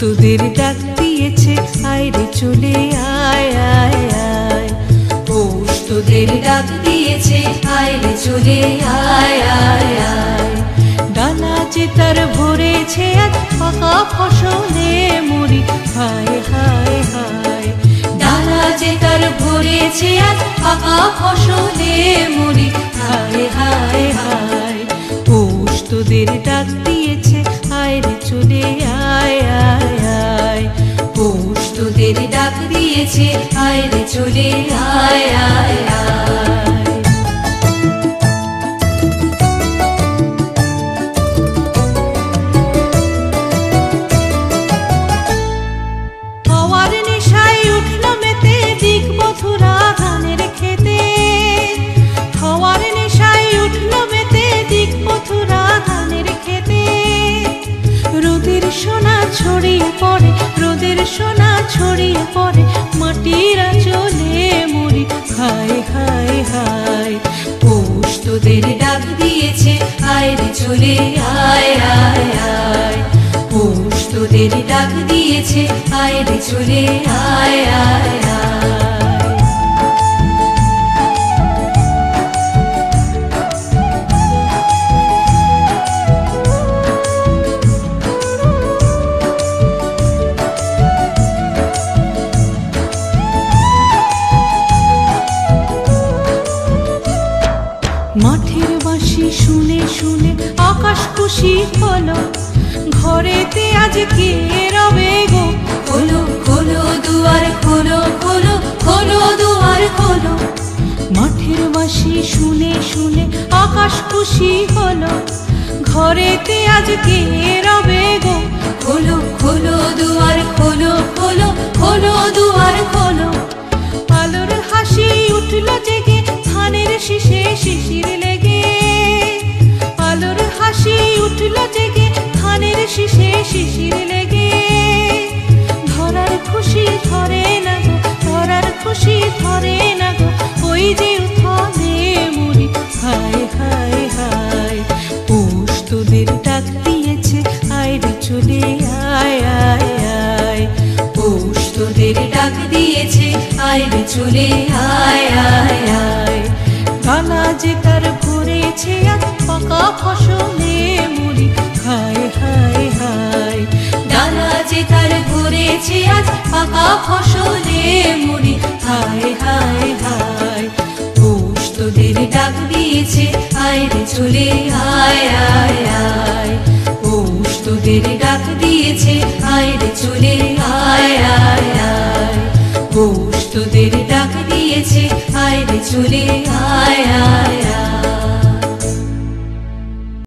তোদের ডাক দিয়েছে আয় রে চলে আয় আয় আয়। পৌষ তোদের ডাক দিয়েছে আয় রে চলে আয় আয় আয়। ডালা যে তার ভরেছে আজ পাকা ফসলে মরি হায় হায় হায়। ডালা যে তার ভরেছে আজ পাকা ফসলে মরি হায় হায় হায়। পৌষ তোদের ডাক দিয়েছে আয় রে চলে আয় আয় আয়। পৌষ তোদের ডাক দিয়েছে আয় রে চলে আয় আয় আয়। হাওয়ার নেশায় উঠল মেতে দিক বধুরা ধানের খেতে। হাওয়ার নেশায় উঠল মেতে দিক বধুরা ধানের খেতে। রোদের সোনা ছড়িয়ে পড়ে, রোদের সোনা ছড়িয়ে পড়ে মাটির আঁচলে মরি হায় হায় হায়। পৌষ তোদের ডাক দিয়েছে আয় রে চলে আয় আয় আয়। পৌষ তোদের ডাক দিয়েছে আয় রে চলে আয় আয় আয়। মাঠের বাঁশি শুনে শুনে আকাশ খুশি হলো। ঘরেতে আজ কে রবে গো, খোলো খোলো দুয়ার খোলো খোলো খোলো দুয়ার খোলো। মাঠের বাঁশি শুনে শুনে আকাশ খুশি হলো। ঘরেতে আজ কে রবে গো, খোলো খোলো দুয়ার খোলো খোলো খোলো দুয়ার খোলো। আলোর হাসি উঠল জেগে ধানের শীষে শিশির লেগে। আলোর হাসি উঠল জেগে ধানের শীষে শিশির লেগে। ধরার খুশি ধরে না গো, ধরার খুশি ধরে না গো ওই যে উঠনে মরি হায় হায় হায়। পৌষ তোদের ডাক দিয়েছে আয় রে চলে আয় আয় আয়। পৌষ তোদের ডাক দিয়েছে আয় রে চলে আয় আয় আয়। ডালা যে তার ভরেছে আজ পাকা ফসলে মরি হায় হায় হায়। ডালা যে তার ভরেছে আজ পাকা ফসলে মরি হায় হায় হায়। পৌষ তোদের ডাক দিয়েছে আয় রে চলে আয় আয় আয়। পৌষ তোদের ডাক দিয়েছে আয় রে চলে আয় আয় আয়। পৌষ তোদের ডাক দিয়েছে আয় রে চলে আয় আয়।